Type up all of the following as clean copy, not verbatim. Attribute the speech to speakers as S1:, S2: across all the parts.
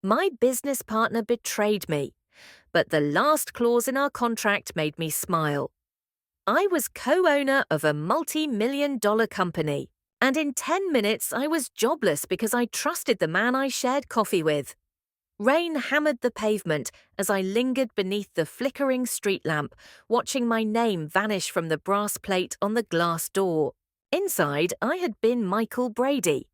S1: My business partner betrayed me, but the last clause in our contract made me smile. I was co-owner of a multi-million-dollar company, and in 10 minutes I was jobless because I trusted the man I shared coffee with. Rain hammered the pavement as I lingered beneath the flickering street lamp, watching my name vanish from the brass plate on the glass door. Inside, I had been Michael Brady,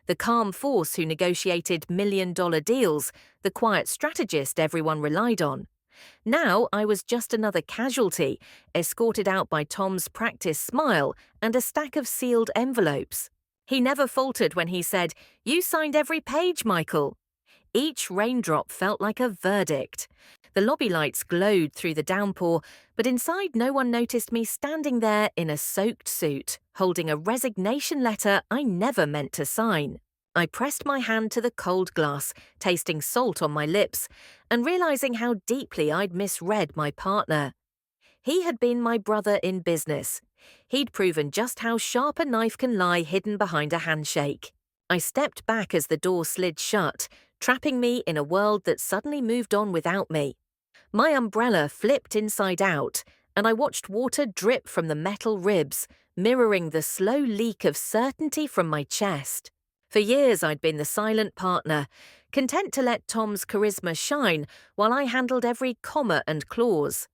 S1: the calm force who negotiated million-dollar deals, the quiet strategist everyone relied on. Now I was just another casualty, escorted out by Tom's practice smile and a stack of sealed envelopes. He never faltered when he said, "You signed every page, Michael." Each raindrop felt like a verdict. The lobby lights glowed through the downpour, but inside no one noticed me standing there in a soaked suit, holding a resignation letter I never meant to sign. I pressed my hand to the cold glass, tasting salt on my lips, and realizing how deeply I'd misread my partner. He had been my brother in business. He'd proven just how sharp a knife can lie hidden behind a handshake. I stepped back as the door slid shut, trapping me in a world that suddenly moved on without me. My umbrella flipped inside out, and I watched water drip from the metal ribs, mirroring the slow leak of certainty from my chest. For years I'd been the silent partner, content to let Tom's charisma shine while I handled every comma and clause.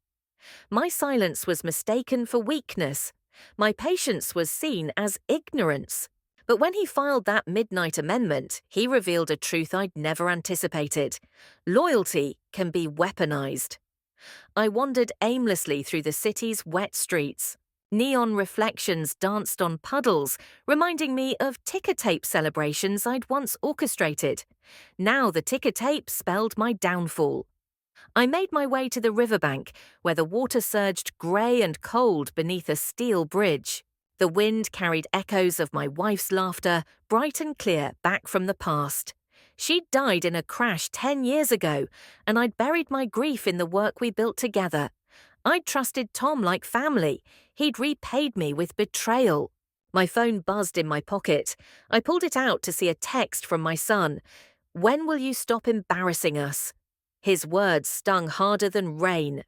S1: My silence was mistaken for weakness. My patience was seen as ignorance. But when he filed that midnight amendment, he revealed a truth I'd never anticipated. Loyalty can be weaponized. I wandered aimlessly through the city's wet streets. Neon reflections danced on puddles, reminding me of ticker tape celebrations I'd once orchestrated. Now the ticker tape spelled my downfall. I made my way to the riverbank, where the water surged grey and cold beneath a steel bridge. The wind carried echoes of my wife's laughter, bright and clear, back from the past. She'd died in a crash 10 years ago, and I'd buried my grief in the work we built together. I'd trusted Tom like family. He'd repaid me with betrayal. My phone buzzed in my pocket. I pulled it out to see a text from my son. "When will you stop embarrassing us?" His words stung harder than rain.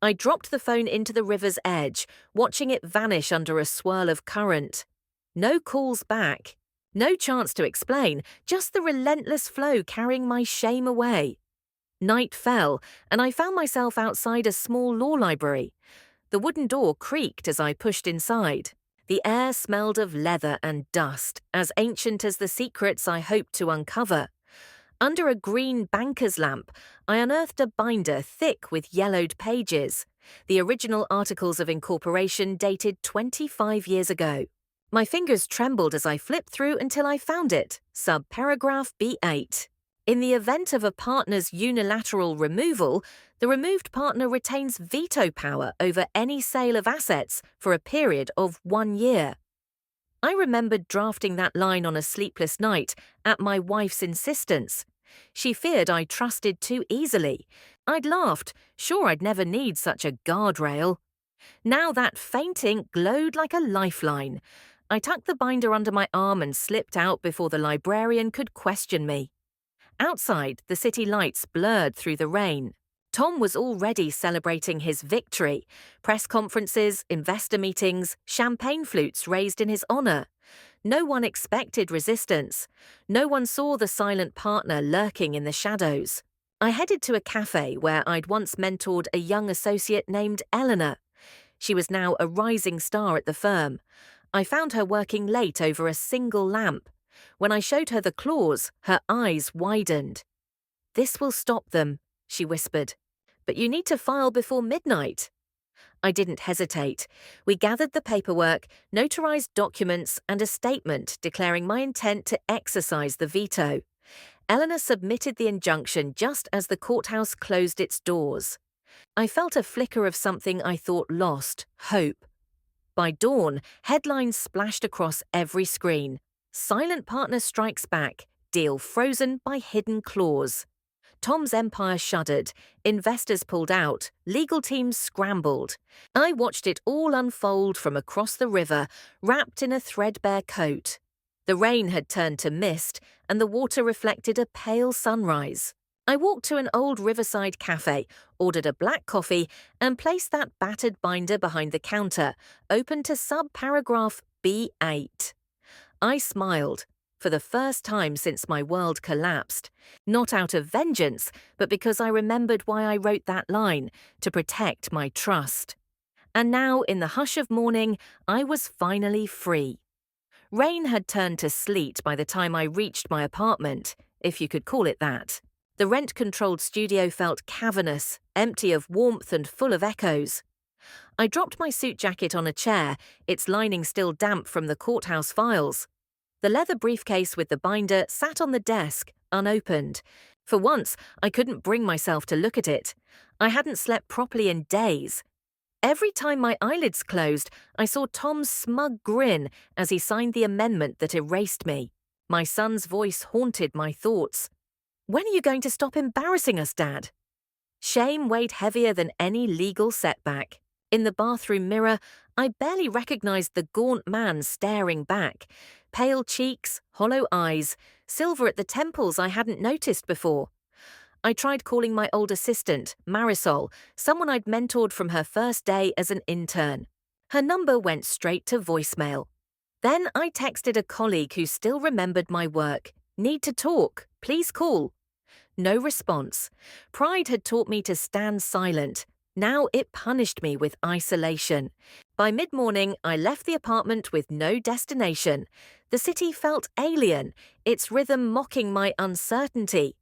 S1: I dropped the phone into the river's edge, watching it vanish under a swirl of current. No calls back. No chance to explain, just the relentless flow carrying my shame away. Night fell, and I found myself outside a small law library. The wooden door creaked as I pushed inside. The air smelled of leather and dust, as ancient as the secrets I hoped to uncover. Under a green banker's lamp, I unearthed a binder thick with yellowed pages. The original articles of incorporation dated 25 years ago. My fingers trembled as I flipped through until I found it, subparagraph B8. In the event of a partner's unilateral removal, the removed partner retains veto power over any sale of assets for a period of 1 year. I remembered drafting that line on a sleepless night at my wife's insistence. She feared I trusted too easily. I'd laughed, sure I'd never need such a guardrail. Now that faint ink glowed like a lifeline. I tucked the binder under my arm and slipped out before the librarian could question me. Outside, the city lights blurred through the rain. Tom was already celebrating his victory. Press conferences, investor meetings, champagne flutes raised in his honor. No one expected resistance. No one saw the silent partner lurking in the shadows. I headed to a cafe where I'd once mentored a young associate named Eleanor. She was now a rising star at the firm. I found her working late over a single lamp. When I showed her the clause, her eyes widened. "This will stop them," she whispered. "But you need to file before midnight." I didn't hesitate. We gathered the paperwork, notarized documents, and a statement declaring my intent to exercise the veto. Eleanor submitted the injunction just as the courthouse closed its doors. I felt a flicker of something I thought lost, hope. By dawn, headlines splashed across every screen. "Silent partner strikes back, deal frozen by hidden clause." Tom's empire shuddered, investors pulled out, legal teams scrambled. I watched it all unfold from across the river, wrapped in a threadbare coat. The rain had turned to mist, and the water reflected a pale sunrise. I walked to an old riverside cafe, ordered a black coffee, and placed that battered binder behind the counter, open to subparagraph B8. I smiled, for the first time since my world collapsed, not out of vengeance, but because I remembered why I wrote that line, to protect my trust. And now, in the hush of morning, I was finally free. Rain had turned to sleet by the time I reached my apartment, if you could call it that. The rent-controlled studio felt cavernous, empty of warmth and full of echoes. I dropped my suit jacket on a chair, its lining still damp from the courthouse files. The leather briefcase with the binder sat on the desk, unopened. For once, I couldn't bring myself to look at it. I hadn't slept properly in days. Every time my eyelids closed, I saw Tom's smug grin as he signed the amendment that erased me. My son's voice haunted my thoughts. "When are you going to stop embarrassing us, Dad?" Shame weighed heavier than any legal setback. In the bathroom mirror, I barely recognized the gaunt man staring back. Pale cheeks, hollow eyes, silver at the temples I hadn't noticed before. I tried calling my old assistant, Marisol, someone I'd mentored from her first day as an intern. Her number went straight to voicemail. Then I texted a colleague who still remembered my work. "Need to talk. Please call." No response. Pride had taught me to stand silent. Now it punished me with isolation. By mid-morning, I left the apartment with no destination. The city felt alien, its rhythm mocking my uncertainty.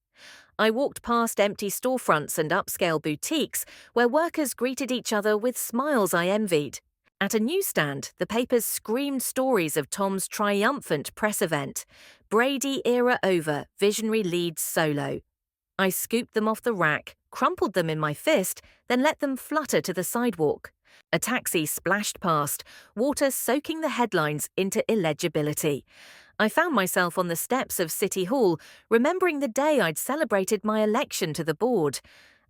S1: I walked past empty storefronts and upscale boutiques where workers greeted each other with smiles I envied. At a newsstand, the papers screamed stories of Tom's triumphant press event. Brady era over, visionary leads solo. I scooped them off the rack, crumpled them in my fist, then let them flutter to the sidewalk. A taxi splashed past, water soaking the headlines into illegibility. I found myself on the steps of City Hall, remembering the day I'd celebrated my election to the board.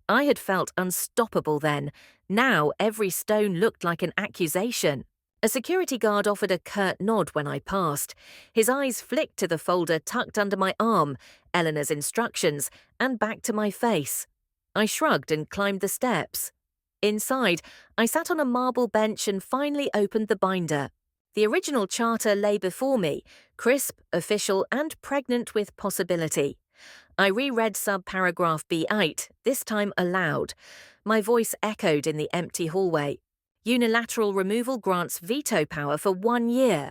S1: I had felt unstoppable then. Now every stone looked like an accusation. A security guard offered a curt nod when I passed. His eyes flicked to the folder tucked under my arm, Eleanor's instructions, and back to my face. I shrugged and climbed the steps. Inside, I sat on a marble bench and finally opened the binder. The original charter lay before me, crisp, official, and pregnant with possibility. I reread subparagraph B8, this time aloud. My voice echoed in the empty hallway. Unilateral removal grants veto power for 1 year.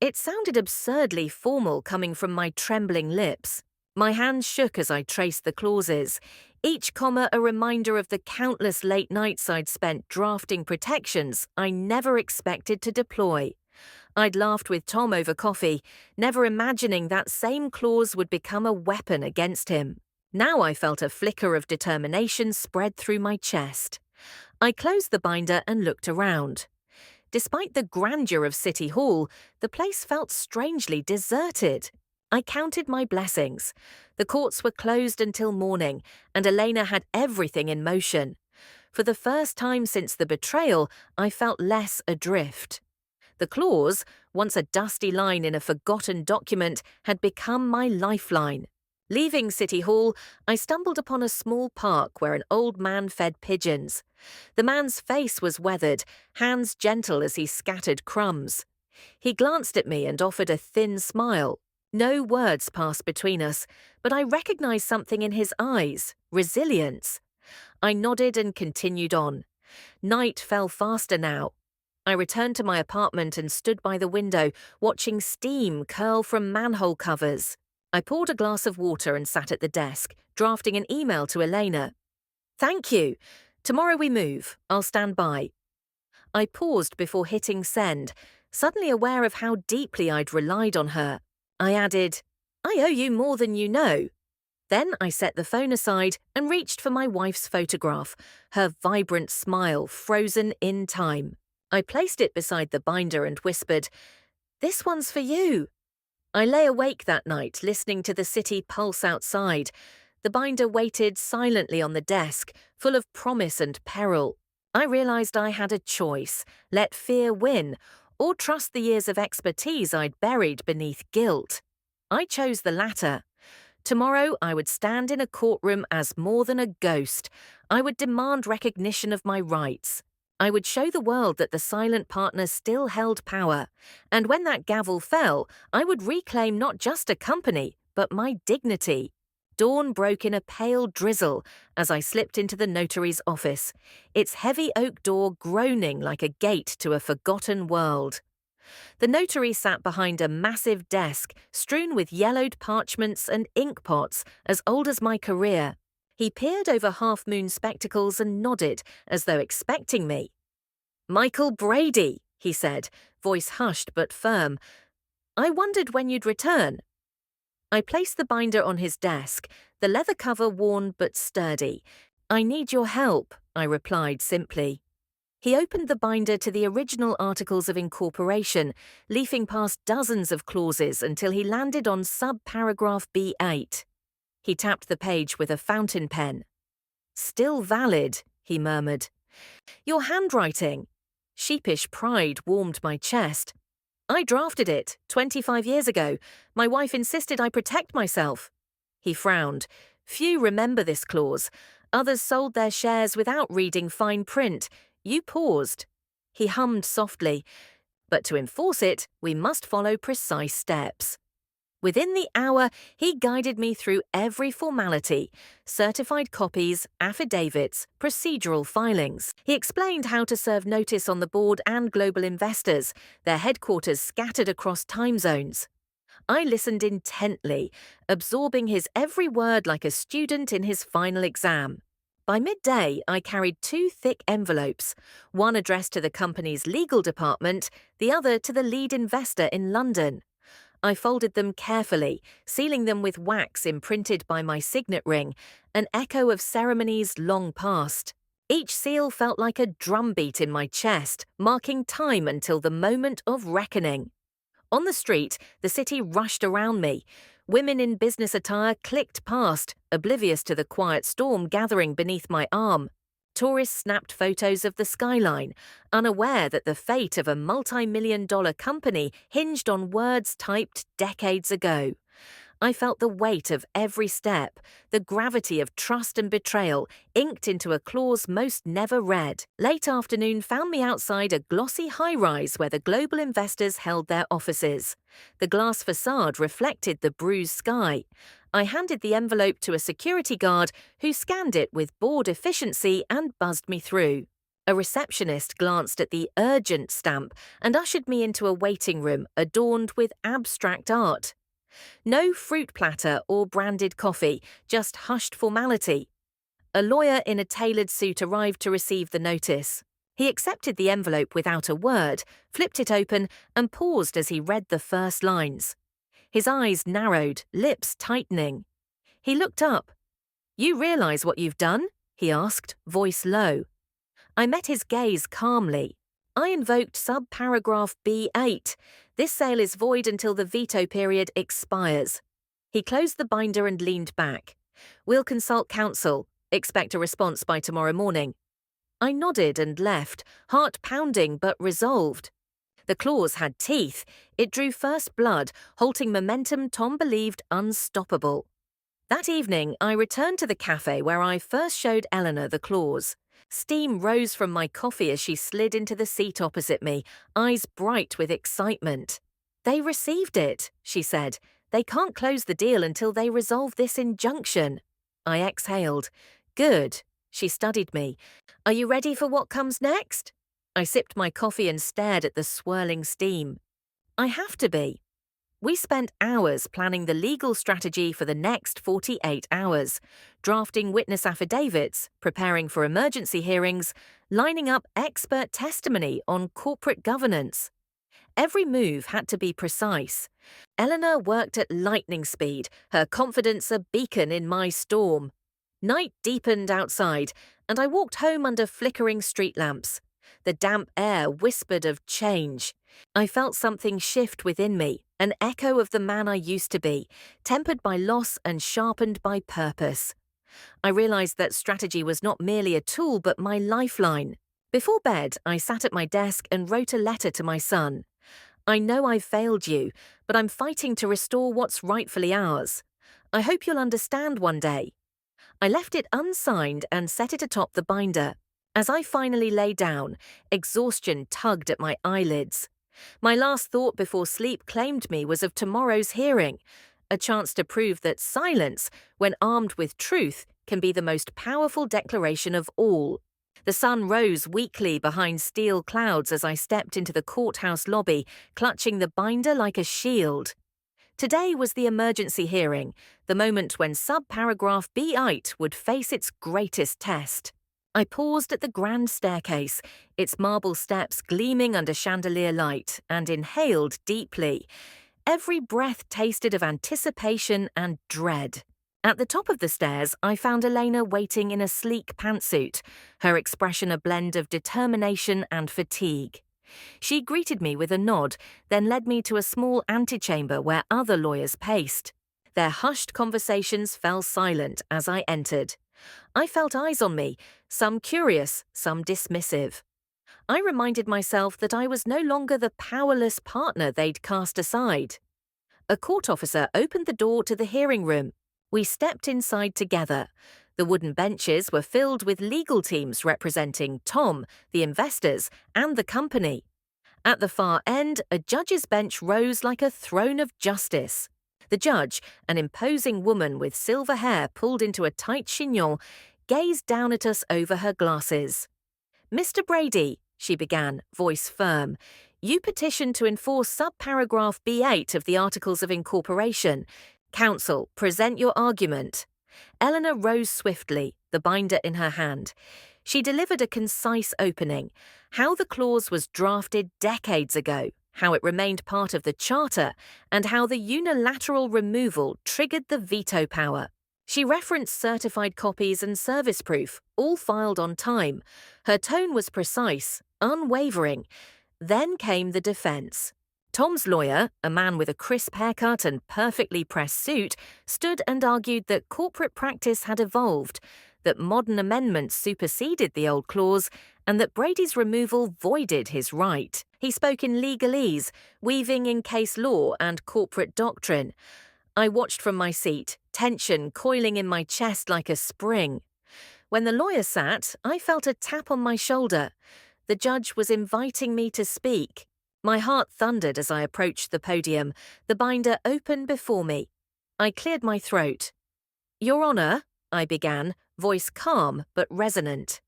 S1: It sounded absurdly formal coming from my trembling lips. My hands shook as I traced the clauses, each comma a reminder of the countless late nights I'd spent drafting protections I never expected to deploy. I'd laughed with Tom over coffee, never imagining that same clause would become a weapon against him. Now I felt a flicker of determination spread through my chest. I closed the binder and looked around. Despite the grandeur of City Hall, the place felt strangely deserted. I counted my blessings. The courts were closed until morning, and Elena had everything in motion. For the first time since the betrayal, I felt less adrift. The clause, once a dusty line in a forgotten document, had become my lifeline. Leaving City Hall, I stumbled upon a small park where an old man fed pigeons. The man's face was weathered, hands gentle as he scattered crumbs. He glanced at me and offered a thin smile. No words passed between us, but I recognized something in his eyes, resilience. I nodded and continued on. Night fell faster now. I returned to my apartment and stood by the window, watching steam curl from manhole covers. I poured a glass of water and sat at the desk, drafting an email to Elena. "Thank you. Tomorrow we move. I'll stand by." I paused before hitting send, suddenly aware of how deeply I'd relied on her. I added, "I owe you more than you know." Then I set the phone aside and reached for my wife's photograph, her vibrant smile frozen in time. I placed it beside the binder and whispered, "This one's for you." I lay awake that night, listening to the city pulse outside. The binder waited silently on the desk, full of promise and peril. I realized I had a choice: let fear win, or trust the years of expertise I'd buried beneath guilt. I chose the latter. Tomorrow, I would stand in a courtroom as more than a ghost. I would demand recognition of my rights. I would show the world that the silent partner still held power. And when that gavel fell, I would reclaim not just a company, but my dignity. Dawn broke in a pale drizzle as I slipped into the notary's office, its heavy oak door groaning like a gate to a forgotten world. The notary sat behind a massive desk strewn with yellowed parchments and ink pots as old as my career. He peered over half-moon spectacles and nodded as though expecting me. "Michael Brady," he said, voice hushed but firm. "I wondered when you'd return." I placed the binder on his desk, the leather cover worn but sturdy. "I need your help," I replied simply. He opened the binder to the original Articles of Incorporation, leafing past dozens of clauses until he landed on subparagraph B8. He tapped the page with a fountain pen. "Still valid," he murmured. "Your handwriting." Sheepish pride warmed my chest. "I drafted it 25 years ago. My wife insisted I protect myself." He frowned. "Few remember this clause. Others sold their shares without reading fine print. You paused." He hummed softly. "But to enforce it, we must follow precise steps." Within the hour, he guided me through every formality: certified copies, affidavits, procedural filings. He explained how to serve notice on the board and global investors, their headquarters scattered across time zones. I listened intently, absorbing his every word like a student in his final exam. By midday, I carried 2 thick envelopes, one addressed to the company's legal department, the other to the lead investor in London. I folded them carefully, sealing them with wax imprinted by my signet ring, an echo of ceremonies long past. Each seal felt like a drumbeat in my chest, marking time until the moment of reckoning. On the street, the city rushed around me. Women in business attire clicked past, oblivious to the quiet storm gathering beneath my arm. Tourists snapped photos of the skyline, unaware that the fate of a multi-million-dollar company hinged on words typed decades ago. I felt the weight of every step, the gravity of trust and betrayal, inked into a clause most never read. Late afternoon found me outside a glossy high-rise where the global investors held their offices. The glass facade reflected the bruised sky. I handed the envelope to a security guard who scanned it with bored efficiency and buzzed me through. A receptionist glanced at the urgent stamp and ushered me into a waiting room adorned with abstract art. No fruit platter or branded coffee, just hushed formality. A lawyer in a tailored suit arrived to receive the notice. He accepted the envelope without a word, flipped it open, and paused as he read the first lines. His eyes narrowed, lips tightening. He looked up. "You realize what you've done?" he asked, voice low. I met his gaze calmly. I invoked subparagraph B8. This sale is void until the veto period expires. He closed the binder and leaned back. "We'll consult counsel. Expect a response by tomorrow morning." I nodded and left, heart pounding but resolved. The clause had teeth. It drew first blood, halting momentum Tom believed unstoppable. That evening, I returned to the cafe where I first showed Eleanor the clause. Steam rose from my coffee as she slid into the seat opposite me, eyes bright with excitement. "They received it," she said. "They can't close the deal until they resolve this injunction." I exhaled. "Good." She studied me. "Are you ready for what comes next?" I sipped my coffee and stared at the swirling steam. "I have to be." We spent hours planning the legal strategy for the next 48 hours, drafting witness affidavits, preparing for emergency hearings, lining up expert testimony on corporate governance. Every move had to be precise. Eleanor worked at lightning speed, her confidence a beacon in my storm. Night deepened outside, and I walked home under flickering street lamps. The damp air whispered of change. I felt something shift within me, an echo of the man I used to be, tempered by loss and sharpened by purpose. I realized that strategy was not merely a tool but my lifeline. Before bed, I sat at my desk and wrote a letter to my son. "I know I've failed you, but I'm fighting to restore what's rightfully ours. I hope you'll understand one day. I left it unsigned and set it atop the binder. As I finally lay down, exhaustion tugged at my eyelids. My last thought before sleep claimed me was of tomorrow's hearing, a chance to prove that silence, when armed with truth, can be the most powerful declaration of all. The sun rose weakly behind steel clouds as I stepped into the courthouse lobby, clutching the binder like a shield. Today was the emergency hearing, the moment when subparagraph B8 would face its greatest test. I paused at the grand staircase, its marble steps gleaming under chandelier light, and inhaled deeply. Every breath tasted of anticipation and dread. At the top of the stairs, I found Elena waiting in a sleek pantsuit, her expression a blend of determination and fatigue. She greeted me with a nod, then led me to a small antechamber where other lawyers paced. Their hushed conversations fell silent as I entered. I felt eyes on me, some curious, some dismissive. I reminded myself that I was no longer the powerless partner they'd cast aside. A court officer opened the door to the hearing room. We stepped inside together. The wooden benches were filled with legal teams representing Tom, the investors, and the company. At the far end, a judge's bench rose like a throne of justice. The judge, an imposing woman with silver hair pulled into a tight chignon, gazed down at us over her glasses. "Mr. Brady," she began, voice firm, "you petitioned to enforce subparagraph B8 of the Articles of Incorporation. Counsel, present your argument." Eleanor rose swiftly, the binder in her hand. She delivered a concise opening, how the clause was drafted decades ago, how it remained part of the Charter, and how the unilateral removal triggered the veto power. She referenced certified copies and service proof, all filed on time. Her tone was precise, unwavering. Then came the defense. Tom's lawyer, a man with a crisp haircut and perfectly pressed suit, stood and argued that corporate practice had evolved, that modern amendments superseded the old clause, and that Brady's removal voided his right. He spoke in legalese, weaving in case law and corporate doctrine. I watched from my seat, tension coiling in my chest like a spring. When the lawyer sat, I felt a tap on my shoulder. The judge was inviting me to speak. My heart thundered as I approached the podium, the binder open before me. I cleared my throat. "Your Honour," I began, voice calm but resonant.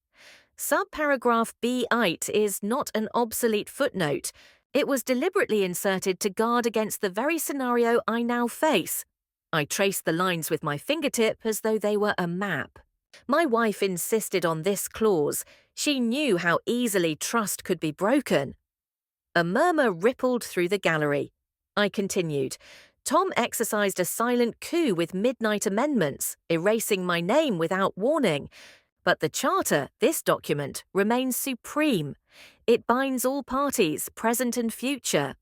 S1: "Subparagraph B8 is not an obsolete footnote. It was deliberately inserted to guard against the very scenario I now face." I traced the lines with my fingertip as though they were a map. My wife insisted on this clause. She knew how easily trust could be broken. A murmur rippled through the gallery. I continued. "Tom exercised a silent coup with midnight amendments, erasing my name without warning. But the Charter, this document, remains supreme. It binds all parties, present and future."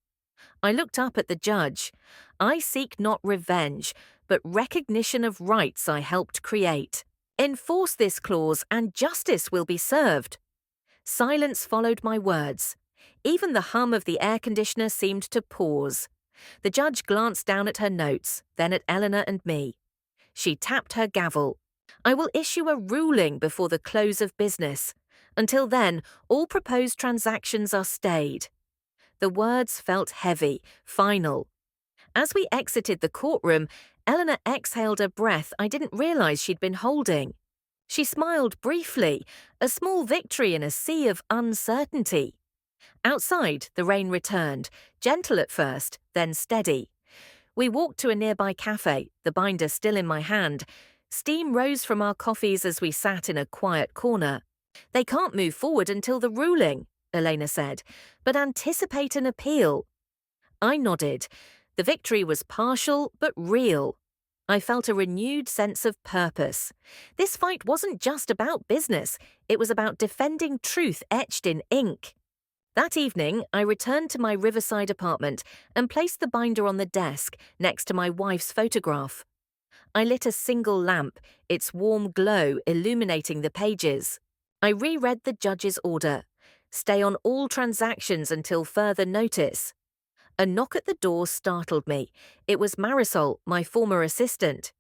S1: I looked up at the judge. "I seek not revenge, but recognition of rights I helped create. Enforce this clause and justice will be served." Silence followed my words. Even the hum of the air conditioner seemed to pause. The judge glanced down at her notes, then at Eleanor and me. She tapped her gavel. "I will issue a ruling before the close of business. Until then, all proposed transactions are stayed." The words felt heavy, final. As we exited the courtroom, Eleanor exhaled a breath I didn't realize she'd been holding. She smiled briefly, a small victory in a sea of uncertainty. Outside, the rain returned, gentle at first, then steady. We walked to a nearby cafe, the binder still in my hand. Steam rose from our coffees as we sat in a quiet corner. "They can't move forward until the ruling," Elena said, "but anticipate an appeal." I nodded. The victory was partial but real. I felt a renewed sense of purpose. This fight wasn't just about business, it was about defending truth etched in ink. That evening, I returned to my riverside apartment and placed the binder on the desk next to my wife's photograph. I lit a single lamp, its warm glow illuminating the pages. I reread the judge's order. Stay on all transactions until further notice. A knock at the door startled me. It was Marisol, my former assistant.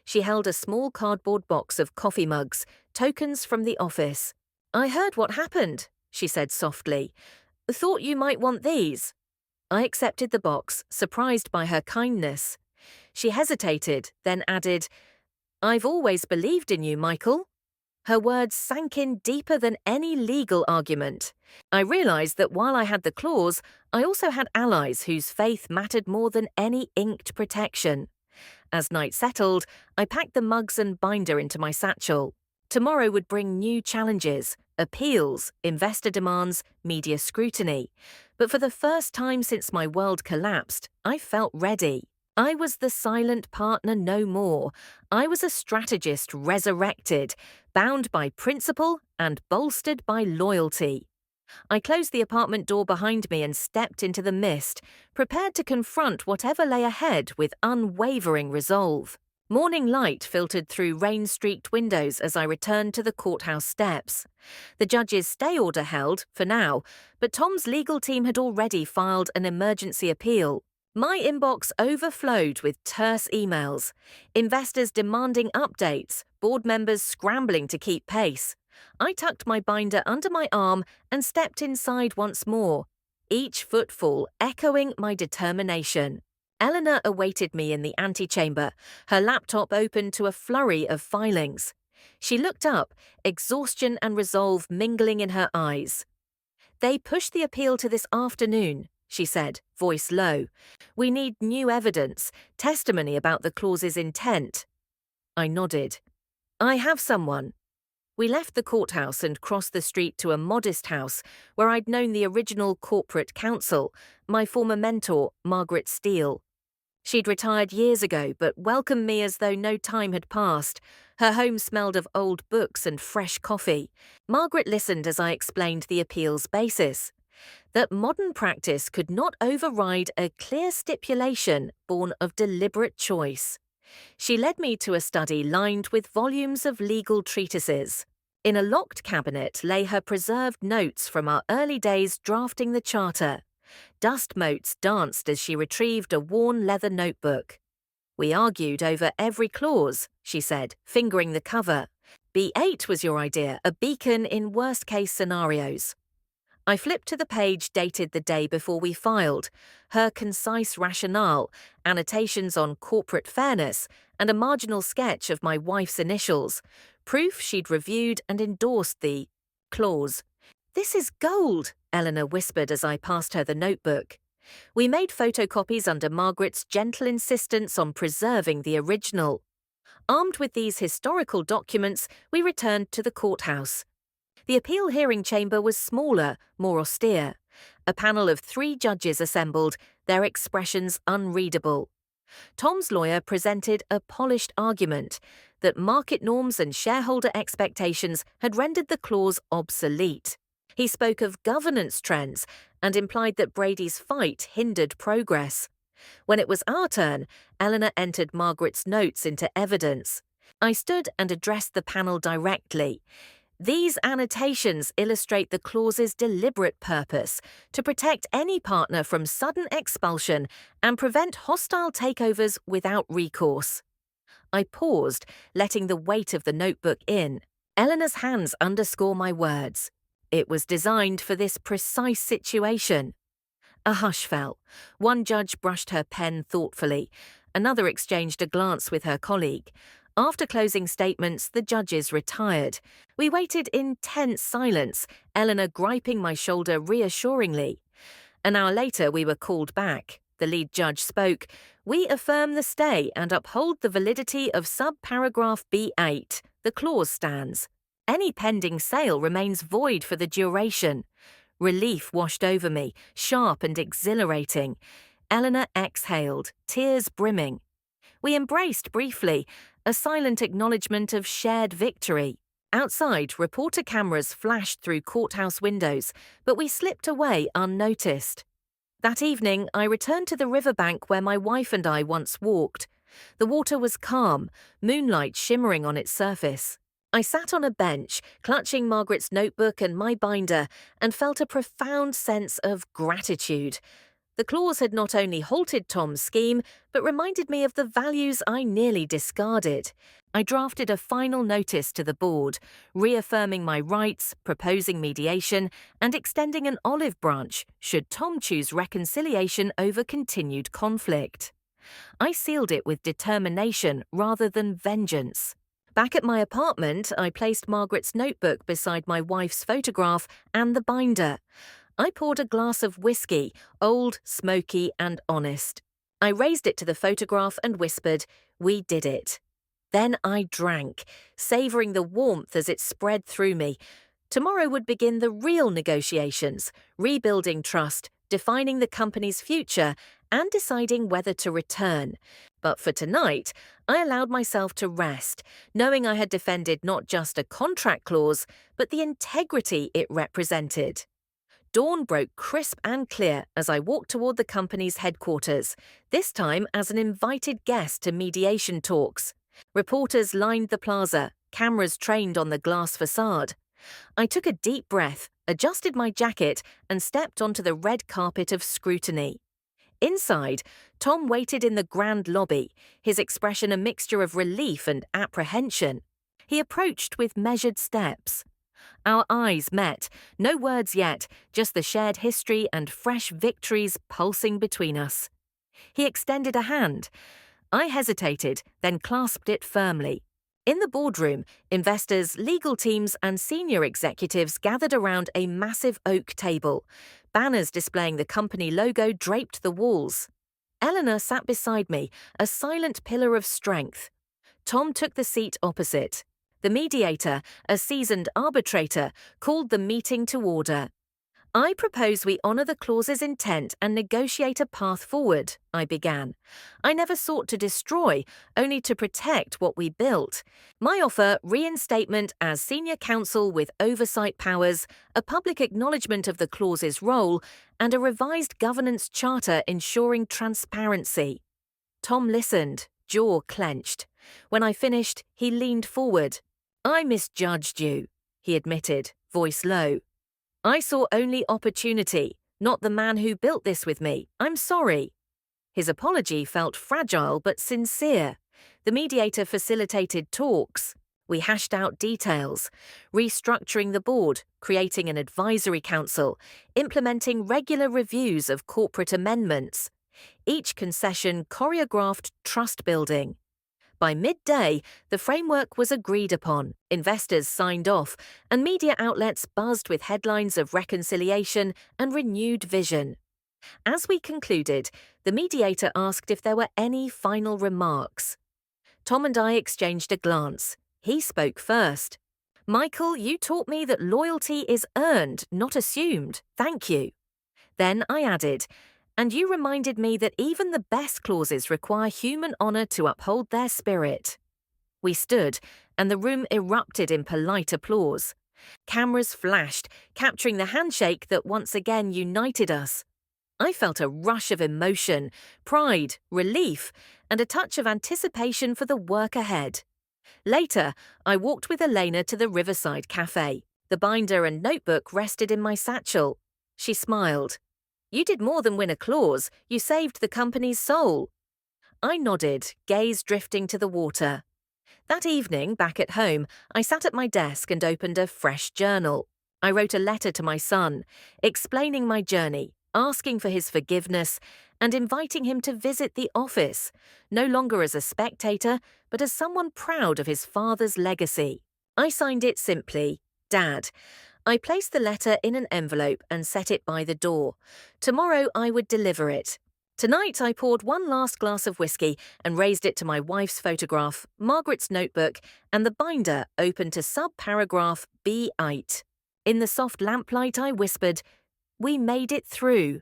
S1: She held a small cardboard box of coffee mugs, tokens from the office. "I heard what happened," she said softly. "Thought you might want these." I accepted the box, surprised by her kindness. She hesitated, then added, "I've always believed in you, Michael." Her words sank in deeper than any legal argument. I realized that while I had the clause, I also had allies whose faith mattered more than any inked protection. As night settled, I packed the mugs and binder into my satchel. Tomorrow would bring new challenges, appeals, investor demands, media scrutiny. But for the first time since my world collapsed, I felt ready. I was the silent partner no more. I was a strategist resurrected, bound by principle and bolstered by loyalty. I closed the apartment door behind me and stepped into the mist, prepared to confront whatever lay ahead with unwavering resolve. Morning light filtered through rain-streaked windows as I returned to the courthouse steps. The judge's stay order held, for now, but Tom's legal team had already filed an emergency appeal. My inbox overflowed with terse emails, investors demanding updates, board members scrambling to keep pace. I tucked my binder under my arm and stepped inside once more, each footfall echoing my determination. Eleanor awaited me in the antechamber, her laptop open to a flurry of filings. She looked up, exhaustion and resolve mingling in her eyes. "They pushed the appeal to this afternoon," she said, voice low. "We need new evidence, testimony about the clause's intent." I nodded. "I have someone." We left the courthouse and crossed the street to a modest house where I'd known the original corporate counsel, my former mentor, Margaret Steele. She'd retired years ago, but welcomed me as though no time had passed. Her home smelled of old books and fresh coffee. Margaret listened as I explained the appeal's basis: that modern practice could not override a clear stipulation born of deliberate choice. She led me to a study lined with volumes of legal treatises. In a locked cabinet lay her preserved notes from our early days drafting the charter. Dust motes danced as she retrieved a worn leather notebook. "We argued over every clause," she said, fingering the cover. "B8 was your idea, a beacon in worst-case scenarios." I flipped to the page dated the day before we filed, her concise rationale, annotations on corporate fairness, and a marginal sketch of my wife's initials, proof she'd reviewed and endorsed the clause. "This is gold," Eleanor whispered as I passed her the notebook. We made photocopies under Margaret's gentle insistence on preserving the original. Armed with these historical documents, we returned to the courthouse. The appeal hearing chamber was smaller, more austere. A panel of 3 judges assembled, their expressions unreadable. Tom's lawyer presented a polished argument that market norms and shareholder expectations had rendered the clause obsolete. He spoke of governance trends and implied that Brady's fight hindered progress. When it was our turn, Eleanor entered Margaret's notes into evidence. I stood and addressed the panel directly. "These annotations illustrate the clause's deliberate purpose to protect any partner from sudden expulsion and prevent hostile takeovers without recourse." I paused, letting the weight of the notebook in. Eleanor's hands underscore my words. It was designed for this precise situation. A hush fell. One judge brushed her pen thoughtfully. Another exchanged a glance with her colleague. After closing statements, the judges retired. We waited in tense silence, Eleanor griping my shoulder reassuringly. An hour later, we were called back. The lead judge spoke. "We affirm the stay and uphold the validity of subparagraph B8. The clause stands. Any pending sale remains void for the duration." Relief washed over me, sharp and exhilarating. Eleanor exhaled, tears brimming. We embraced briefly, a silent acknowledgement of shared victory. Outside, reporter cameras flashed through courthouse windows, but we slipped away unnoticed. That evening, I returned to the riverbank where my wife and I once walked. The water was calm, moonlight shimmering on its surface. I sat on a bench, clutching Margaret's notebook and my binder, and felt a profound sense of gratitude. The clause had not only halted Tom's scheme, but reminded me of the values I nearly discarded. I drafted a final notice to the board, reaffirming my rights, proposing mediation, and extending an olive branch should Tom choose reconciliation over continued conflict. I sealed it with determination rather than vengeance. Back at my apartment, I placed Margaret's notebook beside my wife's photograph and the binder. I poured a glass of whiskey, old, smoky, and honest. I raised it to the photograph and whispered, "We did it." Then I drank, savouring the warmth as it spread through me. Tomorrow would begin the real negotiations, rebuilding trust, defining the company's future, and deciding whether to return. But for tonight, I allowed myself to rest, knowing I had defended not just a contract clause, but the integrity it represented. Dawn broke crisp and clear as I walked toward the company's headquarters, this time as an invited guest to mediation talks. Reporters lined the plaza, cameras trained on the glass facade. I took a deep breath, adjusted my jacket, and stepped onto the red carpet of scrutiny. Inside, Tom waited in the grand lobby, his expression a mixture of relief and apprehension. He approached with measured steps. Our eyes met, no words yet, just the shared history and fresh victories pulsing between us. He extended a hand. I hesitated, then clasped it firmly. In the boardroom, investors, legal teams, and senior executives gathered around a massive oak table. Banners displaying the company logo draped the walls. Eleanor sat beside me, a silent pillar of strength. Tom took the seat opposite. The mediator, a seasoned arbitrator, called the meeting to order. "I propose we honour the clause's intent and negotiate a path forward," I began. "I never sought to destroy, only to protect what we built. My offer: reinstatement as senior counsel with oversight powers, a public acknowledgement of the clause's role, and a revised governance charter ensuring transparency." Tom listened, jaw clenched. When I finished, he leaned forward. "I misjudged you," he admitted, voice low. "I saw only opportunity, not the man who built this with me. I'm sorry." His apology felt fragile but sincere. The mediator facilitated talks. We hashed out details, restructuring the board, creating an advisory council, implementing regular reviews of corporate amendments. Each concession choreographed trust building. By midday, the framework was agreed upon, investors signed off, and media outlets buzzed with headlines of reconciliation and renewed vision. As we concluded, the mediator asked if there were any final remarks. Tom and I exchanged a glance. He spoke first. "Michael, you taught me that loyalty is earned, not assumed. Thank you." Then I added, "And you reminded me that even the best clauses require human honor to uphold their spirit." We stood, and the room erupted in polite applause. Cameras flashed, capturing the handshake that once again united us. I felt a rush of emotion, pride, relief, and a touch of anticipation for the work ahead. Later, I walked with Elena to the Riverside Cafe. The binder and notebook rested in my satchel. She smiled. "You did more than win a clause, you saved the company's soul." I nodded, gaze drifting to the water. That evening, back at home, I sat at my desk and opened a fresh journal. I wrote a letter to my son, explaining my journey, asking for his forgiveness, and inviting him to visit the office, no longer as a spectator, but as someone proud of his father's legacy. I signed it simply, Dad. I placed the letter in an envelope and set it by the door. Tomorrow I would deliver it. Tonight I poured one last glass of whiskey and raised it to my wife's photograph, Margaret's notebook, and the binder open to sub-paragraph B8. In the soft lamplight I whispered, "We made it through."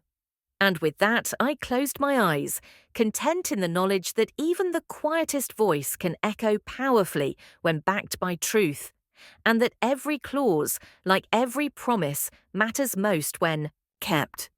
S1: And with that I closed my eyes, content in the knowledge that even the quietest voice can echo powerfully when backed by truth, and that every clause, like every promise, matters most when kept.